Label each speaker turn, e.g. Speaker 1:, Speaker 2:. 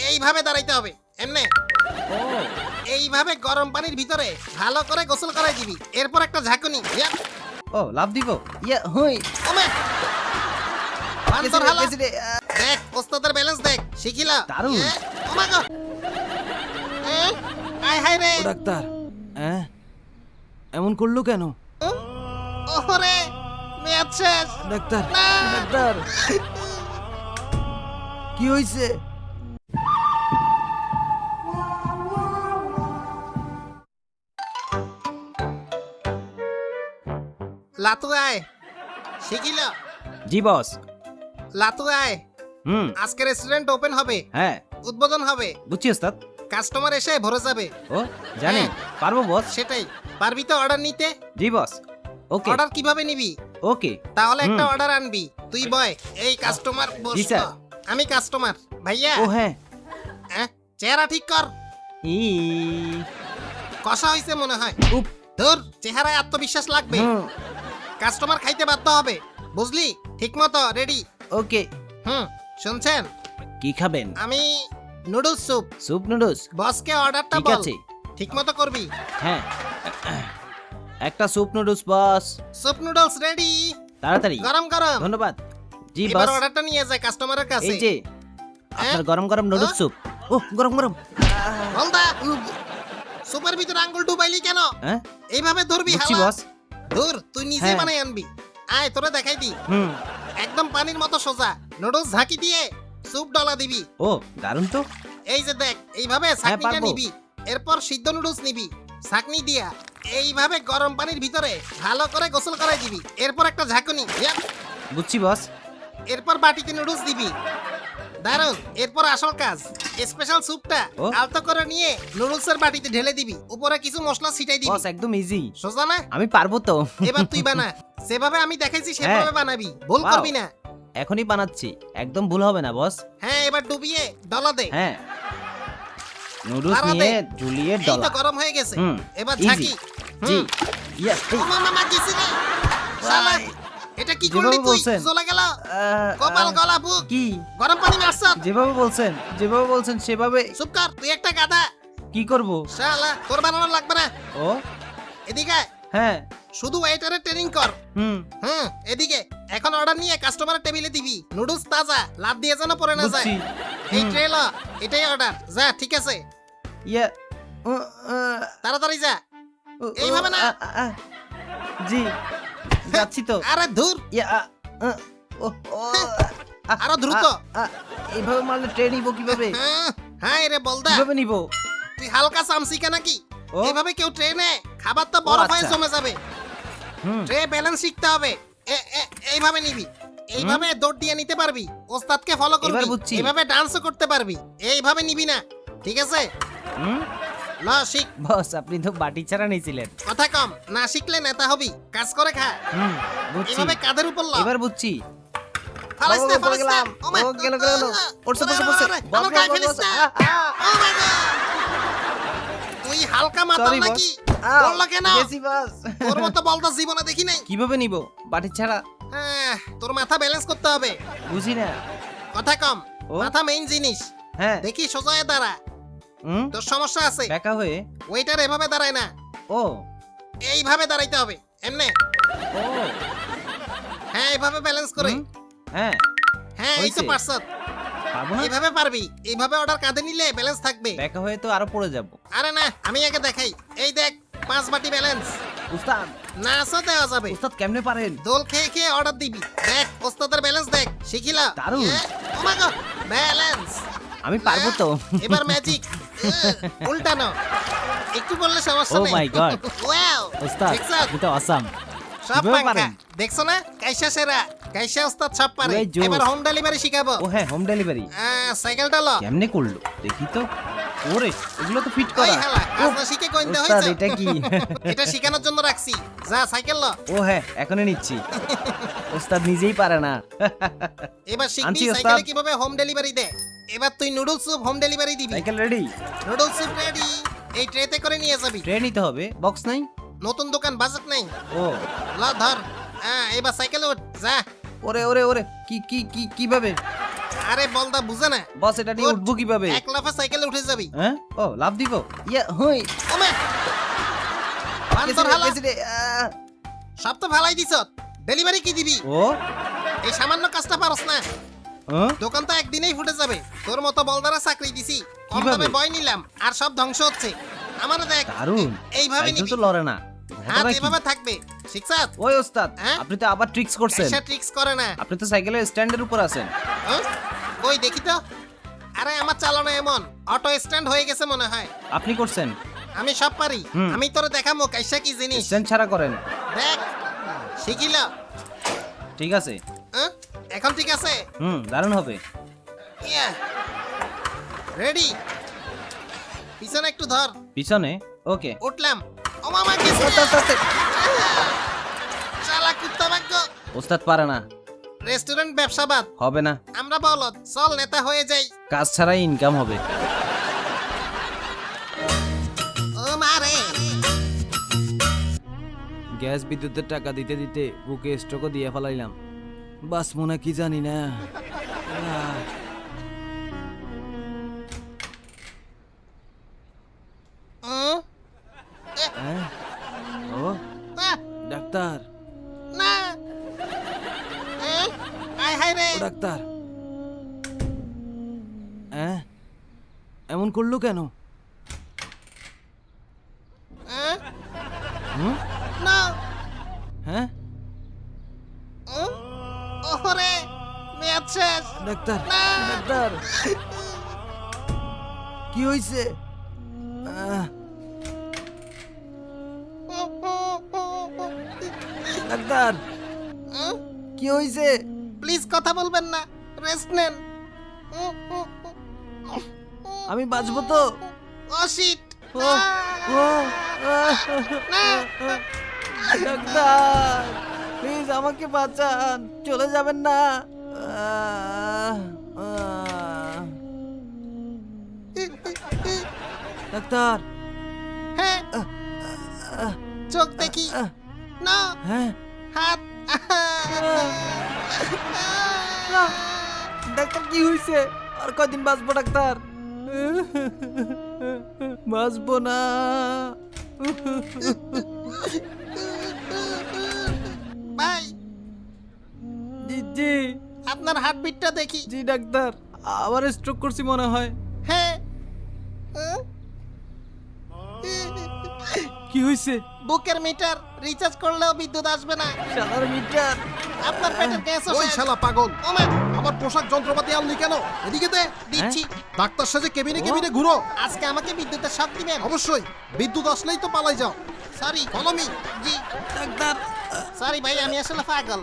Speaker 1: এইভাবে দাঁড়াইতে হবে এমনে।
Speaker 2: ও
Speaker 1: এইভাবে গরম পানির ভিতরে ভালো করে গোসল করাই দিবি। এরপর একটা ঝাঁকুনি।
Speaker 2: ও লাভ দিব। ইয়া হই
Speaker 1: ওমে বান্দর হালা।
Speaker 2: কেসি রে,
Speaker 1: দেখ ওস্তাদের ব্যালেন্স দেখ, শিখিলা।
Speaker 2: দারুণ।
Speaker 1: ওমা গো আয় হায় রে।
Speaker 2: ও ডাক্তার এমন করলো কেন?
Speaker 1: ওরে মেয়াদ শেষ।
Speaker 2: ডাক্তার
Speaker 1: না।
Speaker 2: ডাক্তার কি হইছে?
Speaker 1: লাতু আয় শিখিলা।
Speaker 2: জি বস।
Speaker 1: লাতু আয়, আজকে রেস্টুরেন্ট ওপেন হবে,
Speaker 2: হ্যাঁ
Speaker 1: উদ্বোধন হবে।
Speaker 2: বুঝছি ওস্তাদ।
Speaker 1: কাস্টমার এসে ভরে যাবে।
Speaker 2: ও জানি
Speaker 1: হ্যাঁ।
Speaker 2: পারবো বস।
Speaker 1: সেটাই, পারবি তো অর্ডার নিতে?
Speaker 2: জি বস। ওকে
Speaker 1: অর্ডার কিভাবে নিবি?
Speaker 2: ওকে
Speaker 1: তাহলে একটা অর্ডার আনবি। তুই বয়, এই কাস্টমার
Speaker 2: জি
Speaker 1: বস।
Speaker 2: স্যার।
Speaker 1: আমি কাস্টমার। ভাইয়া
Speaker 2: ও হ্যাঁ
Speaker 1: চেহারা ঠিক কর।
Speaker 2: ই
Speaker 1: কষা হইছে মনে হয়।
Speaker 2: উপ
Speaker 1: তোর চেহারায় আত্মবিশ্বাস লাগবে। কাস্টমার খাইতে বাধ্য হবে, বুঝলি? ঠিকমতো রেডি।
Speaker 2: ওকে
Speaker 1: শুনছেন?
Speaker 2: কি খাবেন?
Speaker 1: আমি নুডলস স্যুপ।
Speaker 2: Soup noodles.
Speaker 1: বসকে অর্ডারটা
Speaker 2: ঠিক
Speaker 1: বল।
Speaker 2: আছে
Speaker 1: ঠিকমতো করবি।
Speaker 2: হ্যাঁ একটা স্যুপ নুডলস বস।
Speaker 1: স্যুপ নুডলস রেডি,
Speaker 2: তাড়াতাড়ি।
Speaker 1: গরম গরম।
Speaker 2: ধন্যবাদ। জি
Speaker 1: এবার
Speaker 2: বস।
Speaker 1: অর্ডারটা নিয়ে যায় কাস্টমারের কাছে।
Speaker 2: এই যে আপনার গরম গরম নুডলস স্যুপ। ও গরম গরম।
Speaker 1: বলদা সুপার ভিতরে আঙ্গুল ডুবাইলি কেন?
Speaker 2: হ্যাঁ
Speaker 1: এইভাবে ধরবি
Speaker 2: বুঝছি
Speaker 1: হালা।
Speaker 2: বস।
Speaker 1: ধুর, তুই নিজে
Speaker 2: হ্যাঁ।
Speaker 1: বানাই আনবি। আয় তোরে দেখাই দি।
Speaker 2: হুম
Speaker 1: একদম পানির মতো সোজা নুডলস ঝাঁকি দিয়ে স্যুপ ডলা দিবি।
Speaker 2: ও দারুণ তো।
Speaker 1: এই যে দেখ, এইভাবে ছাকনিটা
Speaker 2: পারবো।
Speaker 1: নিবি। এরপর সিদ্ধ নুডলস নিবি ছাকনি দিয়া। এইভাবে গরম পানির ভিতরে ভালো করে গোসল করাই দিবি। এরপর একটা ঝাঁকুনি।
Speaker 2: বুঝছি বস।
Speaker 1: এরপর বাটিতে নুডলস দিবি। দারুন। এরপর আসল কাজ, স্পেশাল স্যুপটা
Speaker 2: ও।
Speaker 1: আলতো করে নিয়ে নুডলসের বাটিতে ঢেলে দিবি। উপরে কিছু মশলা ছিটাই দিবি।
Speaker 2: বস একদম ইজি।
Speaker 1: সোজা না?
Speaker 2: আমি পারবো তো।
Speaker 1: এবার তুই বানা। যেভাবে আমি দেখাইছি
Speaker 2: হ্যাঁ।
Speaker 1: সেভাবে বানাবি, ভুল
Speaker 2: Wow.
Speaker 1: করবি না।
Speaker 2: এখনই বানাচ্ছি, একদম ভুল হবে না বস।
Speaker 1: হ্যাঁ, এবার ডুবিয়ে ডলা দে।
Speaker 2: হ্যাঁ নুডলস
Speaker 1: লাড়া দে।
Speaker 2: নিয়ে ঝুলিয়ে
Speaker 1: এই তো
Speaker 2: ডলা।
Speaker 1: গরম হয়ে গেছে।
Speaker 2: হুম,
Speaker 1: এবার
Speaker 2: easy।
Speaker 1: ঝাঁকি।
Speaker 2: জি ইয়া
Speaker 1: ও মামা গেছি রে। শালা, এটা কি করলি
Speaker 2: যেভাবে
Speaker 1: তুই?
Speaker 2: বলছেন।
Speaker 1: জ্বলে গেল কপাল গলা বুক।
Speaker 2: কি
Speaker 1: গরম পানি মারছ।
Speaker 2: যেভাবে বলছেন সেভাবে
Speaker 1: চুপ কর, তুই একটা গাধা।
Speaker 2: কি করব?
Speaker 1: শালা, তোর বানানো লাগবে না।
Speaker 2: ও
Speaker 1: এদিকে আয়।
Speaker 2: হ্যাঁ
Speaker 1: শুধু ওয়েটারের ট্রেনিং কর। এদিকে। এখন অর্ডার নিয়ে কাস্টমারের টেবিলে দিবি। নুডলস তাজা, লাভ দিয়ে যেন পড়ে না যায়।
Speaker 2: বুঝছি।
Speaker 1: এই ট্রে ল, এটাই অর্ডার। যা, ঠিক আছে?
Speaker 2: ইয়া
Speaker 1: তাড়াতাড়ি যা। এইভাবে না।
Speaker 2: জি যাচ্ছি তো।
Speaker 1: আরে ধুর,
Speaker 2: ইয়া ও
Speaker 1: আরো দ্রুত।
Speaker 2: এইভাবে মারলে ট্রেন নিব কিভাবে?
Speaker 1: হ্যাঁ রে বলদা,
Speaker 2: কিভাবে নিব?
Speaker 1: তুই হালকা চামচিকা নাকি?
Speaker 2: ও।
Speaker 1: এভাবে কেউ ট্রেনে খাবার তো বরফ হয়ে
Speaker 2: আচ্ছা।
Speaker 1: জমে যাবে। ট্রে ব্যালেন্স শিখতে হবে। এইভাবে নিবি। এইভাবে দৌড় দিয়ে নিতে পারবি। ওস্তাদকে ফলো করবি।
Speaker 2: এবার বুঝছি।
Speaker 1: এইভাবে ডান্সও করতে পারবি। এইভাবে নিবি না, ঠিক আছে? ল শিখ।
Speaker 2: বস আপনি তো বাটি ছাড়া নিয়েছিলেন।
Speaker 1: কথা কম, না শিখলে নেতা হবি। কাজ করে খা।
Speaker 2: বুঝছি।
Speaker 1: এইভাবে কাঁধের উপর ল।
Speaker 2: এবার বুঝছি।
Speaker 1: ফালাইস না,
Speaker 2: পড়ে
Speaker 1: ফালাইস না।
Speaker 2: গেলাম।
Speaker 1: ও মা,
Speaker 2: ও, গেল। পড়ছে।
Speaker 1: আমার গায়ে ফেলিস না। ও মা গো। তুই হালকা মাতাল
Speaker 2: Sorry, boss.
Speaker 1: নাকি? বললো কেন?
Speaker 2: গেছি বস।
Speaker 1: তোর মতো বলদা জীবনে দেখি নাই।
Speaker 2: কিভাবে নিব বাটি ছাড়া?
Speaker 1: তোর মাথা ব্যালেন্স করতে হবে।
Speaker 2: বুঝি না।
Speaker 1: কথা কম,
Speaker 2: ও।
Speaker 1: মাথা মেইন জিনিস।
Speaker 2: হ্যাঁ
Speaker 1: দেখি সোজা হয়ে দাঁড়া। তোর সমস্যা আছে।
Speaker 2: একা হয়ে।
Speaker 1: ওয়েটার এভাবে দাঁড়ায় না,
Speaker 2: ও
Speaker 1: এইভাবে দাঁড়াইতে হবে। এমনে।
Speaker 2: ও
Speaker 1: হ্যাঁ, এইভাবে ব্যালেন্স করে।
Speaker 2: হ্যাঁ
Speaker 1: হ্যাঁ, এই তো
Speaker 2: হয়েছে।
Speaker 1: পারছত।
Speaker 2: পারবো না।
Speaker 1: এইভাবে পারবি। এইভাবে অর্ডার কাঁধে নিলে ব্যালেন্স থাকবে।
Speaker 2: একা হয়ে তো আরো পড়ে যাব।
Speaker 1: আরে না, আমি আগে দেখাই। এই দেখ, 5 বাটি ব্যালেন্স।
Speaker 2: উস্তাদ
Speaker 1: নাচও দেওয়া যাবে।
Speaker 2: উস্তাদ কেমনে পারেন?
Speaker 1: দোল খেয়ে খেয়ে অর্ডার দিবি। দেখ ওস্তাদের ব্যালেন্স দেখ, শিখিলা।
Speaker 2: দারুণ।
Speaker 1: ও মা গো, ব্যালেন্স।
Speaker 2: আমি পারবো তো।
Speaker 1: এবার ম্যাজিক। উল্টানো। একটু বললে সমস্যা
Speaker 2: Oh
Speaker 1: নেই।
Speaker 2: my God.
Speaker 1: ওয়াও,
Speaker 2: উস্তাদ
Speaker 1: দেখছো?
Speaker 2: আপনি তো অসাম।
Speaker 1: সব
Speaker 2: কিভাবে
Speaker 1: পাঙ্কা।
Speaker 2: পারেন?
Speaker 1: দেখছো না? কাইসা সেরা। কাইসা ওস্তাদ সব পারে।
Speaker 2: ওই জোস।
Speaker 1: এবার হোম ডেলিভারি শিখাবো।
Speaker 2: ও হ্যাঁ হোম ডেলিভারি।
Speaker 1: সাইকেলটা ল।
Speaker 2: কেমনে করলো দেখি তো। ওরে এগুলো তো ফিট
Speaker 1: ওই
Speaker 2: করা।
Speaker 1: হালা, কাজ
Speaker 2: উফ,
Speaker 1: না শিখে কইতে
Speaker 2: উস্তাদ
Speaker 1: হইছে।
Speaker 2: এটা কি?
Speaker 1: এটা শিখানোর জন্য রাখছি। যা, সাইকেল ল।
Speaker 2: ও হ্যাঁ এখনই নিচ্ছি। উস্তাদ নিজেই পারে না।
Speaker 1: এবার শিখবি
Speaker 2: আনছি ওস্তাদ।
Speaker 1: সাইকেলে কিভাবে হোম ডেলিভারি দেয়। এবার তুই নুডলস স্যুপ হোম ডেলিভারি দিবি।
Speaker 2: Cycle ready.
Speaker 1: Noodles soup ready. এই ট্রেতে করে নিয়ে যাবি।
Speaker 2: ট্রে নিতে হবে, বক্স নাই।
Speaker 1: নতুন দোকান, বাজেট নেই।
Speaker 2: ও
Speaker 1: ল ধর। এবার সাইকেলে উঠ, যা।
Speaker 2: ওরে ওরে ওরে কি কিভাবে?
Speaker 1: আরে বলদা বুঝে না,
Speaker 2: বস এটা নিয়ে উঠবো কিভাবে?
Speaker 1: এক লাফে সাইকেলে উঠে যাবি।
Speaker 2: হ্যাঁ ও লাভ দিব ইয়া হই
Speaker 1: ওমা বান্দর হালা,
Speaker 2: গেছি রে,
Speaker 1: সব তো ভালাই দিছ, ডেলিভারি কি দিবি?
Speaker 2: ও
Speaker 1: এই সামান্য কাজটা পারস না,
Speaker 2: হ্যাঁ?
Speaker 1: দোকান তো একদিনেই ফুটে যাবে। তোর মতো বলদারা চাকরি দিছি, কম
Speaker 2: কিভাবে?
Speaker 1: দামে বয় নিলাম আর সব ধ্বংস হচ্ছে। আমারে দেখ
Speaker 2: দারুন,
Speaker 1: এইভাবে
Speaker 2: সাইকেল
Speaker 1: নিবি,
Speaker 2: তো লড়ে না।
Speaker 1: হাত
Speaker 2: ঘটনা কি?
Speaker 1: এভাবে থাকবে, শিখছাস?
Speaker 2: ওই ওস্তাদ
Speaker 1: হ্যাঁ?
Speaker 2: আপনি তো আবার ট্রিক্স করছেন।
Speaker 1: এসা ট্রিক্স করে না।
Speaker 2: আপনি তো সাইকেলের স্ট্যান্ডের উপর আছেন।
Speaker 1: হ্যাঁ? কই দেখি তো। আরে আমার চালানো এমন অটো স্ট্যান্ড হয়ে গেছে মনে হয়।
Speaker 2: আপনি করছেন?
Speaker 1: আমি সব পারি,
Speaker 2: হুম।
Speaker 1: আমি তোরে দেখামো কাইসা কি জিনিস।
Speaker 2: স্ট্যান্ড ছাড়া করেন।
Speaker 1: দেখ শিখিল।
Speaker 2: ঠিক আছে।
Speaker 1: হ্যাঁ? এখন ঠিক আছে,
Speaker 2: দারুণ হবে।
Speaker 1: ইয়া রেডি। পিছনে একটু ধর,
Speaker 2: পিছনে ওকে।
Speaker 1: উঠলাম। ও মামা কিছু
Speaker 2: আস্তে আস্তে আস্তে।
Speaker 1: চালা কুত্তা ভাগ্য।
Speaker 2: ওস্তাদ পারে না,
Speaker 1: রেস্টুরেন্ট ব্যবসাবাদ,
Speaker 2: হবে না।
Speaker 1: আমরা বলত, চল নেতা হয়ে যাই।
Speaker 2: কাজ ছাড়াই ইনকাম হবে।
Speaker 1: ও মারে
Speaker 2: গ্যাস বিদ্যুতের টাকা দিতে দিতে বুকে স্ট্রোকও দিয়ে ফেলাইলাম। বাস মনে কি জানি না। হ্যাঁ? ও ডাক্তার,
Speaker 1: না আয় হায় রে।
Speaker 2: ও ডাক্তার, হ্যাঁ এমন করলো কেন? হুম?
Speaker 1: না
Speaker 2: হ্যাঁ
Speaker 1: ওরে মেয়াদ শেষ।
Speaker 2: ডাক্তার,
Speaker 1: না।
Speaker 2: ডাক্তার কি হয়েছে? ডাক্তার কি হয়েছে?
Speaker 1: প্লিজ কথা বলবেন না, রেস্ট নেন।
Speaker 2: আমি বাঁচবো তো?
Speaker 1: Oh shit.
Speaker 2: ও, ও, ডাক্তার প্লিজ আমাকে বাঁচান, চলে যাবেন না। ডাক্তার,
Speaker 1: হ্যাঁ চোখ দেখি। না
Speaker 2: হ্যাঁ
Speaker 1: হাত।
Speaker 2: ডাক্তার কি হয়েছে? আর কয়দিন বাঁচবো ডাক্তার? বাঁচবো না।
Speaker 1: ভাই
Speaker 2: জি জি
Speaker 1: আপনার হার্টবিটটা দেখি।
Speaker 2: জি ডাক্তার, আবার স্ট্রোক করছি মনে হয়।
Speaker 1: হ্যাঁ
Speaker 2: কি হয়েছে?
Speaker 1: বুকের মিটার রিচার্জ করলেও বিদ্যুৎ আসবে না।
Speaker 2: শালার মিটার।
Speaker 1: আপনার পেটের গ্যাস
Speaker 3: ওই শালা পাগল,
Speaker 1: ওমা
Speaker 3: আমার পোশাক যন্ত্রপাতি আনলি কেন? এদিকে দে।
Speaker 1: দিচ্ছি।
Speaker 3: ডাক্তার সাজে কেবিনে কেবিনে ঘুরো।
Speaker 1: আজকে আমাকে বিদ্যুতের শক দিবেন?
Speaker 3: অবশ্যই, বিদ্যুৎ আসলেই তো পালাই যাও।
Speaker 1: Sorry
Speaker 3: follow me.
Speaker 1: জি
Speaker 2: ডাক্তার
Speaker 1: সরি ভাই, আমি আসলে পাগল।